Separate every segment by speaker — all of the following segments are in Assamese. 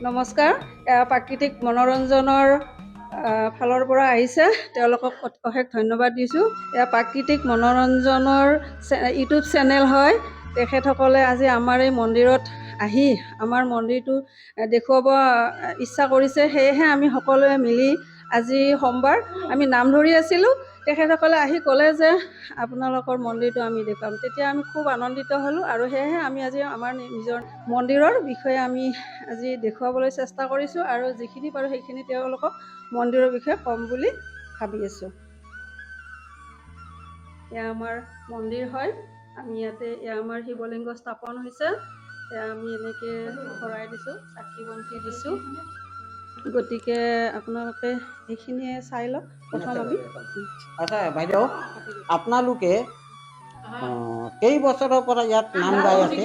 Speaker 1: নমস্কাৰ, প্ৰাকৃতিক মনোৰঞ্জনৰ ফালৰ পৰা আহিছে, তেওঁলোকক অশেষ ধন্যবাদ দিছোঁ। এয়া প্ৰাকৃতিক মনোৰঞ্জনৰ ইউটিউব চেনেল হয়। তেখেতসকলে আজি আমাৰ এই মন্দিৰত আহি আমাৰ মন্দিৰটো দেখুৱাব ইচ্ছা কৰিছে। সেয়েহে আমি সকলোৱে মিলি আজি সোমবাৰ আমি নাম ধৰি আছিলোঁ। তেখেতসকলে আহি ক'লে যে আপোনালোকৰ মন্দিৰটো আমি দেখুৱাম। তেতিয়া আমি খুব আনন্দিত হ'লোঁ আৰু সেয়েহে আমি আজি আমাৰ নিজৰ মন্দিৰৰ বিষয়ে আমি আজি দেখুৱাবলৈ চেষ্টা কৰিছোঁ আৰু যিখিনি পাৰোঁ সেইখিনি তেওঁলোকক মন্দিৰৰ বিষয়ে ক'ম বুলি ভাবি আছোঁ। এয়া আমাৰ মন্দিৰ হয়। আমি ইয়াতে এয়া আমাৰ শিৱলিংগ স্থাপন হৈছে। এয়া আমি এনেকৈ ভৰাই দিছোঁ, চাকি বন্তি দিছোঁ। গতিকে আপোনালোকে এইখিনিয়ে চাই লওক। প্ৰথম আমি
Speaker 2: আচ্ছা বাইদেউ, আপোনালোকে কেইবছৰৰ পৰা ইয়াত নাম গাই আছে?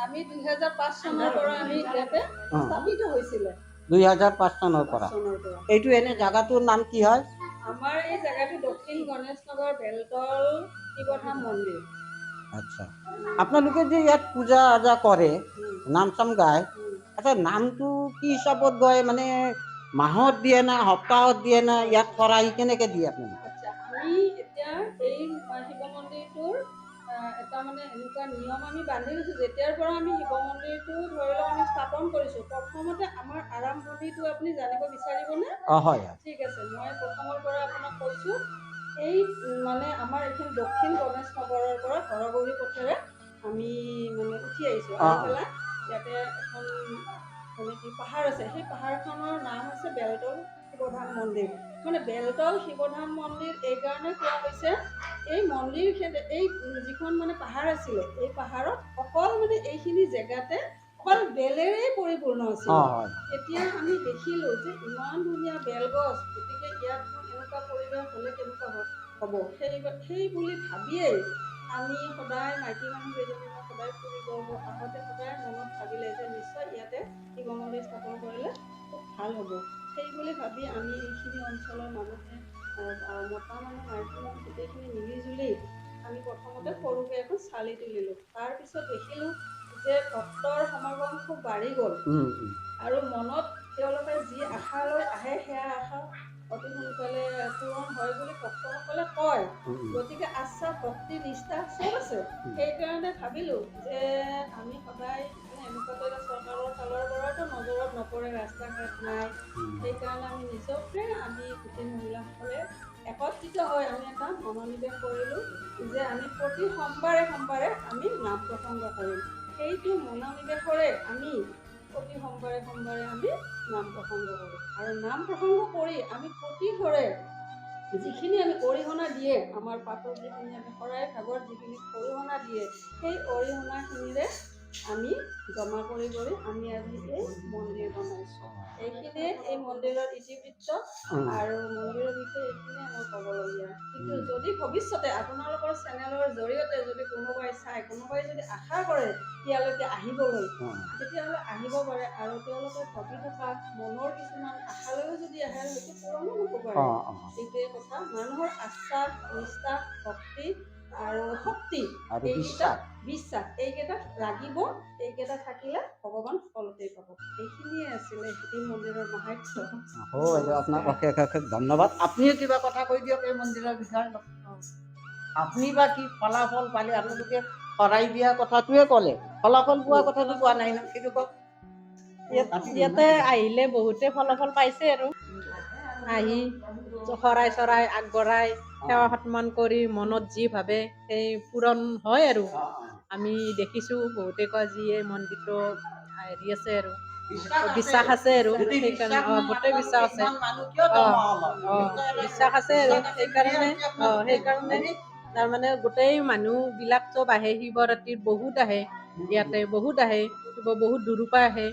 Speaker 1: আমি 2005 চনৰ পৰা আমি ইয়াতে স্থাপিত হৈছিলে।
Speaker 2: 2005 চনৰ পৰা। এইটো এনে জাগাটোৰ নাম কি হয়?
Speaker 1: আমাৰ এই জাগাটো দক্ষিণ গণেশ নগৰ বেলতল শিৱধাম মন্দিৰ।
Speaker 2: আচ্ছা, আপোনালোকে যে ইয়াত পূজা আজা কৰে, নাম চাম গায়, আচ্ছা নামটো কি হিচাপত গায়? মানে মাহত দিয়ে না সপ্তাহত দিয়ে না ইয়াত শৰাই কেনেকে দিয়ে আপোনালোকে?
Speaker 1: আচ্ছা, আমি এতিয়া এই শিৱ মন্দিৰটোৰ এটা মানে এনেকুৱা নিয়ম আমি বান্ধি লৈছোঁ। যেতিয়াৰ পৰা আমি শিৱ মন্দিৰটো ধৰি লওক আমি স্থাপন কৰিছোঁ, প্ৰথমতে আমাৰ আৰম্ভণিটো আপুনি জানিব বিচাৰিবনে?
Speaker 2: হয়।
Speaker 1: ঠিক আছে, মই প্ৰথমৰ পৰা আপোনাক কৈছোঁ। এই মানে আমাৰ এইখিনি দক্ষিণ গণেশ নগৰৰ পৰা ঘৰগৌৰী পথেৰে আমি মানে উঠি আহিছোঁ। আহি পেলাই ইয়াতে এখন মানে কি পাহাৰ আছে, সেই পাহাৰখনৰ নাম হৈছে বেলতল শিৱধাম মন্দিৰ। মানে বেলতল শিৱধাম মন্দিৰ এইকাৰণে কোৱা হৈছে, এই মন্দিৰ এই যিখন মানে পাহাৰ আছিলে, এই পাহাৰত অকল মানে এইখিনি জেগাতে অকল বেলেৰে পৰিপূৰ্ণ আছিল। এতিয়া আমি দেখিলোঁ যে ইমান ধুনীয়া বেলগছ, গতিকে ইয়াত এনেকুৱা পৰিৱেশ হ'লে কেনেকুৱা হ'ব। সেই বুলি ভাবিয়েই আমি সদায় মাইকী মানুহ কেইজনীমান সদায় ফুৰিব আহোঁতে সদায় মনত ভাবিলে যে নিশ্চয় ইয়াতে শিৱ মন্দিৰ স্থাপন কৰিলে খুব ভাল হ'ব। সেই বুলি ভাবি আমি এইখিনি অঞ্চলৰ মানুহে মতা মানুহ মাইকী মানুহ গোটেইখিনি মিলিজুলি আমি প্ৰথমতে সৰুকৈ এখন চালি তুলিলোঁ। তাৰপিছত দেখিলোঁ যে ভক্তৰ সমাগম খুব বাঢ়ি গ'ল আৰু মনত তেওঁলোকে যি আশা লৈ আহে সেয়া আশা অতি সোনকালে পূৰণ হয় বুলি ভক্তসকলে কয়। গতিকে আস্থা ভক্তি নিষ্ঠা চব আছে। সেইকাৰণে ভাবিলোঁ যে আমি সদায় এনেকুৱাকৈ চৰকাৰৰ ফালৰ পৰাতো নজৰত নপৰে, ৰাস্তা ঘাট নাই। সেইকাৰণে আমি নিজকে আমি গোটেই মহিলাসকলে একত্ৰিত হৈ আমি এটা মনোনিৱেশ কৰিলোঁ যে আমি প্ৰতি সোমবাৰে আমি নাম প্ৰসংগ কৰিম। সেইটো মনোনিৱেশৰে আমি প্ৰতি সোমবাৰে আমি নাম প্ৰসংগ কৰোঁ। আৰু নাম প্ৰসংগ কৰি আমি প্ৰতি ঘৰে যিখিনি আমি অৰিহণা দিয়ে, আমাৰ পাতত যিখিনি আমি শৰাই ভাগত যিখিনি অৰিহণা দিয়ে, সেই অৰিহণাখিনিৰে আমি জমা কৰি আমি আজি এই মন্দিৰ বনাইছোঁ। এইখিনিয়ে এই মন্দিৰৰ ইতিবৃত্ত আৰু মন্দিৰৰ বিষয়ে এইখিনিয়ে মই ক'বলগীয়া। কিন্তু যদি ভৱিষ্যতে আপোনালোকৰ চেনেলৰ জৰিয়তে যদি কোনোবাই চাই, কোনোবাই যদি আশা কৰে ইয়ালৈকে আহিবলৈ, তেতিয়াহ'লে আহিব পাৰে আৰু তেওঁলোকে ভাবি থকা মনৰ কিছুমান আশালৈও যদি আহে হয়তো পূৰণো হ'ব পাৰে। এইটোৱে কথা, মানুহৰ আস্থা নিষ্ঠা ভক্তি আৰু শক্তি বিশ্বাস এইকেইটা লাগিব। এইকেইটা থাকিলে ভগৱান সকলোতেই পাব। এইখিনিয়ে আছিলে এই মন্দিৰৰ মাহাত্য।
Speaker 2: আপোনাক অশেষ ধন্যবাদ। আপুনিও কিবা কথা কৈ দিয়ক এই মন্দিৰৰ বিষয়ে। আপুনি বা কি ফলাফল পালে? আপোনালোকে শৰাই দিয়া কথাটোৱে ক'লে, ফলাফল পোৱা কথাটো কোৱা নাই ন, সেইটো কওক।
Speaker 3: ইয়াতে আহিলে বহুতে ফলাফল পাইছে আৰু আহি শৰাই চৰাই আগবঢ়াই সেৱা সন্মান কৰি মনত যি ভাবে সেই পূৰণ হয় আৰু আমি দেখিছোঁ। বহুতে কয় যি এই মন্দিৰটো হেৰি আছে আৰু বিশ্বাস আছে আৰু সেইকাৰণে গোটেই বিশ্বাস আছে। বিশ্বাস আছে আৰু সেইকাৰণে তাৰমানে গোটেই মানুহবিলাক চব আহে। শিৱৰাত্ৰিত বহুত আহে, ইয়াতে বহুত আহে, বহুত দূৰৰ পৰা আহে।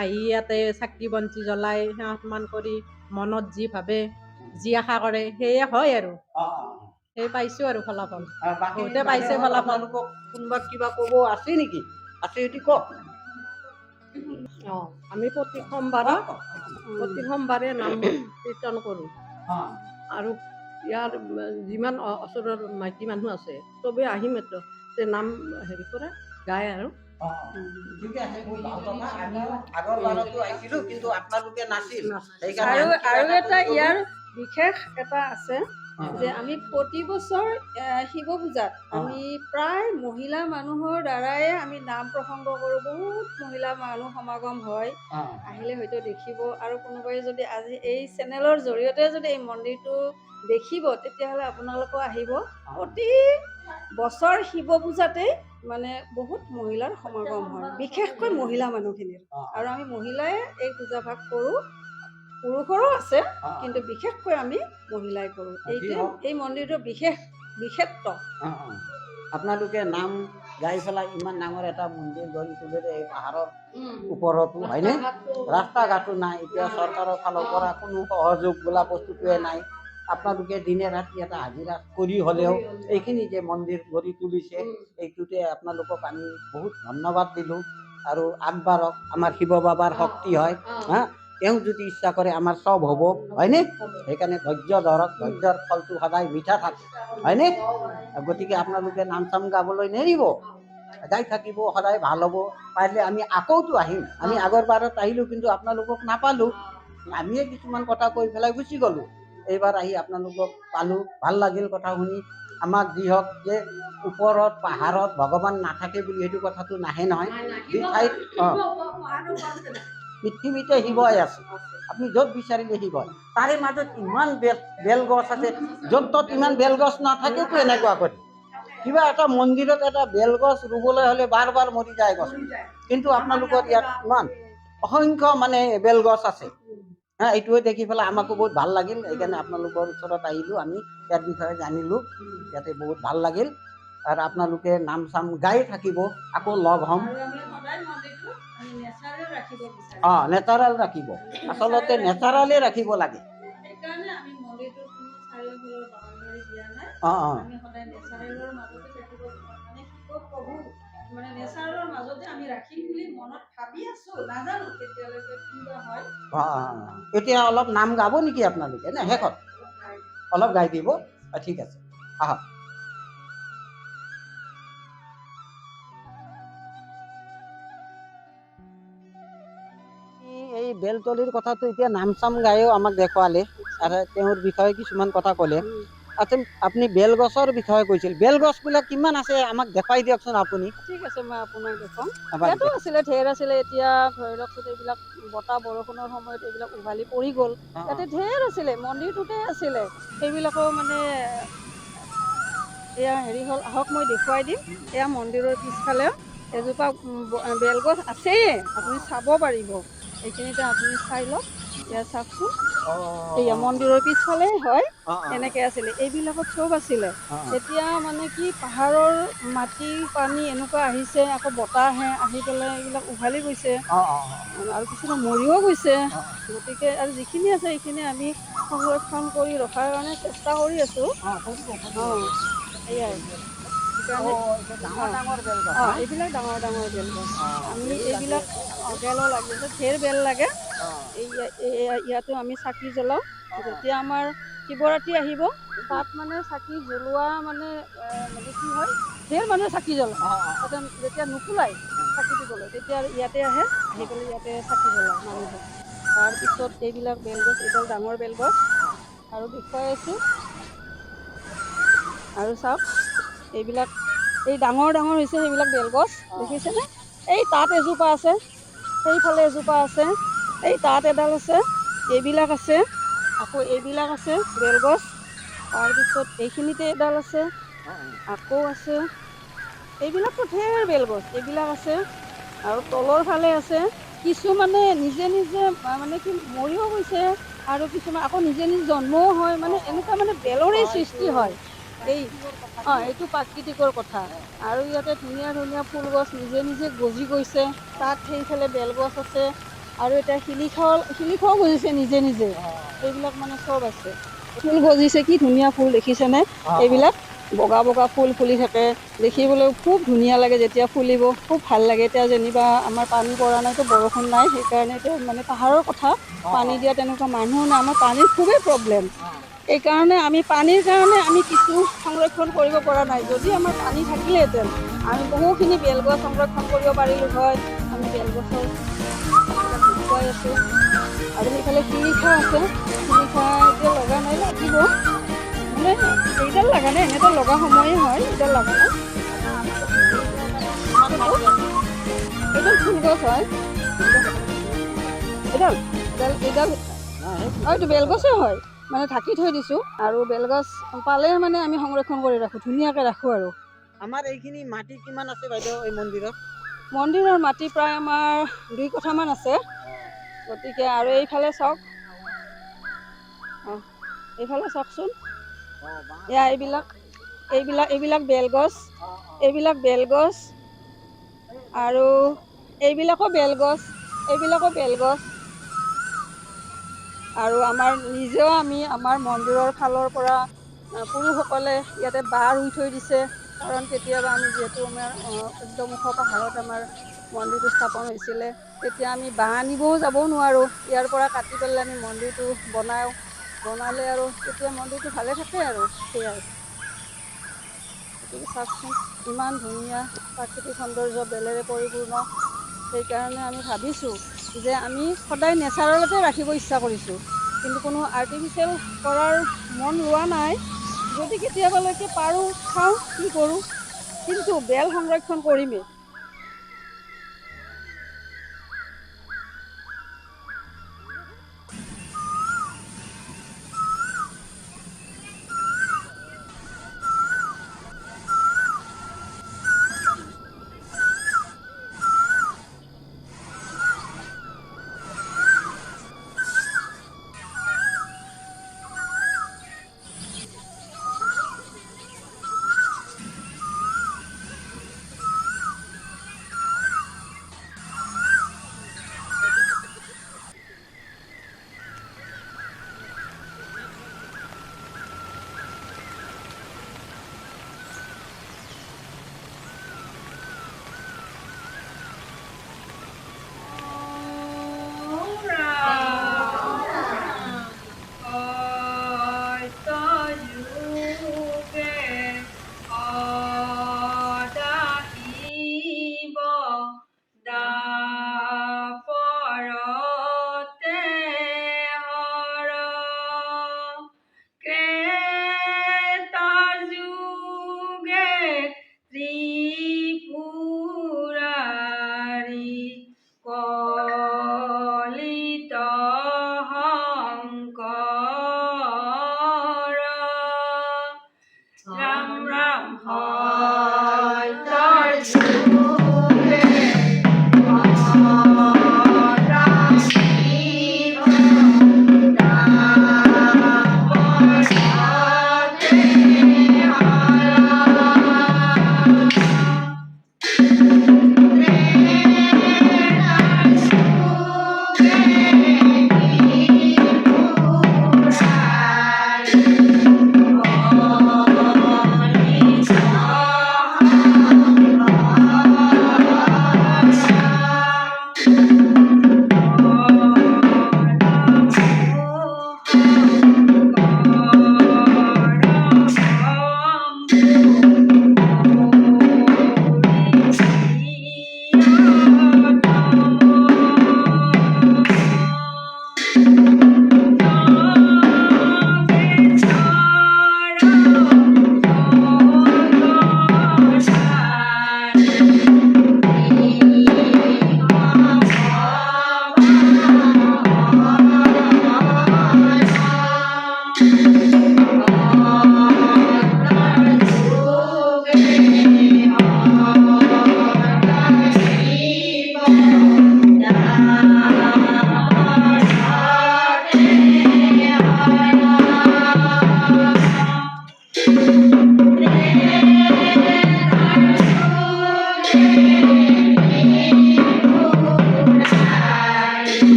Speaker 3: আহি ইয়াতে চাকি বন্তি জ্বলাই সেৱা সন্মান কৰি মনত যি ভাবে যি আশা কৰে সেয়ে হয় আৰু সেই পাইছোঁ আৰু ফলাফল।
Speaker 2: বাকী
Speaker 3: বহুতে পাইছে ফলাফল।
Speaker 2: আপোনালোকক কোনোবা কিবা ক'ব আছে নেকি? আছে যদি কওক।
Speaker 3: আমি প্ৰতি সোমবাৰে নাম কীৰ্তন কৰোঁ আৰু ইয়াৰ যিমান ওচৰৰ মাইকী মানুহ আছে চবেই আহি মাত্ৰ নাম হেৰি কৰে গায় আৰু
Speaker 2: ঠিকে আছে, বহুত ভাল কথা। আমিও আগৰ বাৰতো আহিছিলোঁ, কিন্তু আপোনালোকে নাছিল।
Speaker 1: আৰু
Speaker 2: সেইকাৰণে
Speaker 1: এটা ইয়াৰ বিশেষ এটা আছে যে আমি প্ৰতি বছৰ শিৱ পূজাত আমি প্ৰায় মহিলা মানুহৰ দ্বাৰাই আমি নাম প্ৰসংগ কৰোঁ। বহুত মহিলা মানুহ সমাগম হয়। আহিলে হয়তো দেখিব, আৰু কোনোবাই যদি আজি এই চেনেলৰ জৰিয়তে যদি এই মন্দিৰটো দেখিব, তেতিয়াহ'লে আপোনালোকো আহিব। প্ৰতি বছৰ শিৱ পূজাতেই মানে বহুত মহিলাৰ সমাগম হয়, বিশেষকৈ মহিলা মানুহখিনিৰ। আৰু আমি মহিলাই এই পূজা ভাগ কৰোঁ। পুৰুষৰো আছে, কিন্তু বিশেষকৈ আমি মহিলাই কৰোঁ। এইটোৱে এই মন্দিৰটোৰ বিশেষত্ব।
Speaker 2: আপোনালোকে নাম গাই পেলাই ইমান ডাঙৰ এটা মন্দিৰ গঢ়ি তুলিলে এই পাহাৰৰ ওপৰতো, হয়নে? ৰাস্তা ঘাটো নাই, এতিয়া চৰকাৰৰ ফালৰ পৰা কোনো সহযোগ বোলা বস্তুটোৱে নাই। আপোনালোকে দিনে ৰাতি এটা হাজিৰা কৰি হ'লেও এইখিনি যে মন্দিৰ গঢ়ি তুলিছে, এইটোতে আপোনালোকক আমি বহুত ধন্যবাদ দিলোঁ। আৰু আগবাঢ়ক, আমাৰ শিৱ বাবাৰ শক্তি হয়। তেওঁ যদি ইচ্ছা কৰে আমাৰ চব হ'ব, হয়নে? সেইকাৰণে ধৈৰ্য ধৰক, ধৈৰ্যৰ ফলটো সদায় মিঠা থাকে, হয়নে? গতিকে আপোনালোকে নাম চাম গাবলৈ নেৰিব, গাই থাকিব, সদায় ভাল হ'ব। পাৰিলে আমি আকৌতো আহিম। আমি আগৰ বাৰত আহিলোঁ, কিন্তু আপোনালোকক নাপালোঁ। আমিয়ে কিছুমান কথা কৈ পেলাই গুচি গ'লোঁ। এইবাৰ আহি আপোনালোকক পালোঁ, ভাল লাগিল কথা শুনি। আমাক যি হওক যে ওপৰত পাহাৰত ভগৱান নাথাকে বুলি সেইটো কথাটো নাহে নহয়। যি ঠাইত পৃথিৱীতে শিৱই আছে, আপুনি য'ত বিচাৰিলে শিৱ। তাৰে মাজত ইমান বেলগছ আছে, য'ত ত'ত ইমান বেলগছ নাথাকেতো এনেকুৱা কৰি। কিবা এটা মন্দিৰত এটা বেলগছ ৰুবলৈ হ'লে বাৰ বাৰ মৰি যায় গছ, কিন্তু আপোনালোকৰ ইয়াত ইমান অসংখ্য মানে বেলগছ আছে। এইটোৱে দেখি পেলাই আমাকো বহুত ভাল লাগিল। সেইকাৰণে আপোনালোকৰ ওচৰত আহিলোঁ, আমি ইয়াৰ বিষয়ে জানিলোঁ। ইয়াতে বহুত ভাল লাগিল। আৰু আপোনালোকে নাম চাম গাই থাকিব, আকৌ লগ হ'ম। নেচাৰেল ৰাখিব, আচলতে নেচাৰেলে ৰাখিব লাগে।
Speaker 1: সেইকাৰণে আমি মন্দিৰটোত কোনো চাৰিওফালৰ বাউণ্ডাৰী দিয়া নাই। আমি সদায় নেচাৰেলৰ মাজতে ৰাখিব, মানে শিৱ প্ৰভু মানে নেচাৰেলৰ মাজতে আমি ৰাখিম বুলি মনত ভাবি আছো। নাজানো কেতিয়ালৈকে কি বা হয়।
Speaker 2: এতিয়া অলপ নাম গাব নেকি আপোনালোকে? নে শেষত অলপ গাই দিব? ঠিক আছে, আহক। এই বেলতলিৰ কথাটো এতিয়া নাম চাম গায়ো আমাক দেখুৱালে, আৰু তেওঁৰ বিষয়ে কিছুমান কথা ক'লে। আচ্ছা, আপুনি বেলগছৰ বিষয়ে কৈছিল, বেলগছবিলাক কিমান আছে আমাক দেখুৱাই দিয়কচোন আপুনি।
Speaker 1: ঠিক আছে, মই আপোনাক দেখুৱাম। ইয়াতো আছিলে, ঢেৰ আছিলে। এতিয়া ধৰি লওকচোন, এইবিলাক বতাহ বৰষুণৰ সময়ত এইবিলাক উভালি পৰি গ'ল। ইয়াতে ঢেৰ আছিলে, মন্দিৰটোতে আছিলে। সেইবিলাকো মানে এয়া হেৰি হ'ল, আহক মই দেখুৱাই দিম। এয়া মন্দিৰৰ পিছফালে এজোপা বেলগছ আছেয়ে, আপুনি চাব পাৰিব। এইখিনিতে আপুনি চাই লওক, এয়া চাওকচোন। এয়া মন্দিৰৰ পিছফালে হয়, এনেকে আছিলে। এইবিলাকত চব আছিলে। এতিয়া মানে কি, পাহাৰৰ মাটি পানী এনেকুৱা আহিছে, আকৌ বতাহে আহি পেলাই এইবিলাক উভালি গৈছে, আৰু কিছুমান মৰিও গৈছে। গতিকে আৰু যিখিনি আছে সেইখিনি আমি সংৰক্ষণ কৰি ৰখাৰ কাৰণে চেষ্টা কৰি আছো। এয়াই সেইকাৰণে এইবিলাক ডাঙৰ ডাঙৰ বেলগছ। আমি এইবিলাক বেলো লাগি আছে, ঢেৰ বেল লাগে। ইয়াতো আমি চাকি জ্বলাওঁ। যেতিয়া আমাৰ শিৱৰাত্ৰি আহিব, তাত মানে চাকি জ্বলোৱা মানে কি হয়, ঢেৰ মানুহে চাকি জ্বলায়। তাতে যেতিয়া নুকুলাই চাকি দিবলৈ, তেতিয়া ইয়াতে আহি পেলাই ইয়াতে চাকি জ্বলায় মানুহে। তাৰপিছত এইবিলাক বেলগছ, এইডাল ডাঙৰ বেলগছ। আৰু দেখুৱাই আছোঁ, আৰু চাওক, এইবিলাক এই ডাঙৰ ডাঙৰ হৈছে, সেইবিলাক বেলগছ দেখিছেনে? এই তাত এজোপা আছে, সেইফালে এজোপা আছে, এই তাত এডাল আছে, এইবিলাক আছে, আকৌ এইবিলাক আছে বেলগছ। তাৰপিছত এইখিনিতে এডাল আছে, আকৌ আছে। এইবিলাকতো ঢেৰ বেলগছ, এইবিলাক আছে। আৰু তলৰ ফালে আছে। কিছুমানে নিজে নিজে মানে কি মৰিও গৈছে, আৰু কিছুমান আকৌ নিজে নিজে জন্মও হয়। মানে এনেকুৱা মানে বেলৰে সৃষ্টি হয়। এইটো প্ৰাকৃতিকৰ কথা। আৰু ইয়াতে ধুনীয়া ধুনীয়া ফুল গছ নিজে নিজে গজি গৈছে। তাত সেইফালে বেলগছ আছে, আৰু এতিয়া শিলিখাও গজিছে নিজে নিজে। এইবিলাক মানে চব আছে। ফুল গজিছে, কি ধুনীয়া ফুল দেখিছেনে? এইবিলাক বগা বগা ফুল ফুলি থাকে, দেখিবলৈ খুব ধুনীয়া লাগে যেতিয়া ফুলিব, খুব ভাল লাগে। এতিয়া যেনিবা আমাৰ পানী পৰা নাইতো, বৰষুণ নাই, সেইকাৰণে এতিয়া মানে পাহাৰৰ কথা, পানী দিয়া তেনেকুৱা মানুহ নাই, আমাৰ পানীৰ খুবেই প্ৰব্লেম। এইকাৰণে আমি পানীৰ কাৰণে আমি কিছু সংৰক্ষণ কৰিব পৰা নাই। যদি আমাৰ পানী থাকিলেহেঁতেন আমি বহুখিনি বেলগছ সংৰক্ষণ কৰিব পাৰিলোঁ হয়। আমি বেলগছৰ দেখুৱাই আছোঁ। আৰু সেইফালে শিলিখা আছে, শিলিখা এতিয়া লগা নাই, লাগিব মানে এইডাল লগা নাই, এনেতো লগা সময়ে হয়, এইডাল লগা নাই। এইডাল ফুল গছ হয়, এইডাল এইডাল এইডাল এইটো বেলগছে হয়, মানে ঢাকি থৈ দিছোঁ। আৰু বেলগছ পালে মানে আমি সংৰক্ষণ কৰি ৰাখোঁ, ধুনীয়াকৈ ৰাখোঁ। আৰু
Speaker 2: আমাৰ এইখিনি মাটি কিমান আছে বাইদেউ এই মন্দিৰত?
Speaker 1: মন্দিৰৰ মাটি প্ৰায় আমাৰ 2 কঠামান আছে। গতিকে আৰু এইফালে চাওক, এইফালে চাওকচোন, এয়া এইবিলাক এইবিলাক এইবিলাক বেলগছ, এইবিলাক বেলগছ, আৰু এইবিলাকো বেলগছ, এইবিলাকো বেলগছ। আৰু আমাৰ নিজেও আমি আমাৰ মন্দিৰৰ ফালৰ পৰা পুৰুষসকলে ইয়াতে বাঁহ ৰুই থৈ দিছে। কাৰণ কেতিয়াবা আমি যিহেতু আমাৰ একদম ওখ পাহাৰত আমাৰ মন্দিৰটো স্থাপন হৈছিলে, তেতিয়া আমি বাঁহ আনিবও যাব নোৱাৰোঁ। ইয়াৰ পৰা কাটি পেলাই আমি মন্দিৰটো বনালে আৰু তেতিয়া মন্দিৰটো ভালে থাকে আৰু সেয়াই। গতিকে চাওকচোন, ইমান ধুনীয়া প্ৰাকৃতিক সৌন্দৰ্য, বেলেৰে পৰিপূৰ্ণ। সেইকাৰণে আমি ভাবিছোঁ যে আমি সদায় নেচাৰেলতে ৰাখিব ইচ্ছা কৰিছোঁ, কিন্তু কোনো আৰ্টিফিচিয়েল কৰাৰ মন লোৱা নাই। যদি কেতিয়াবালৈকে পাৰোঁ, চাওঁ কি কৰোঁ, কিন্তু বেল সংৰক্ষণ কৰিমেই।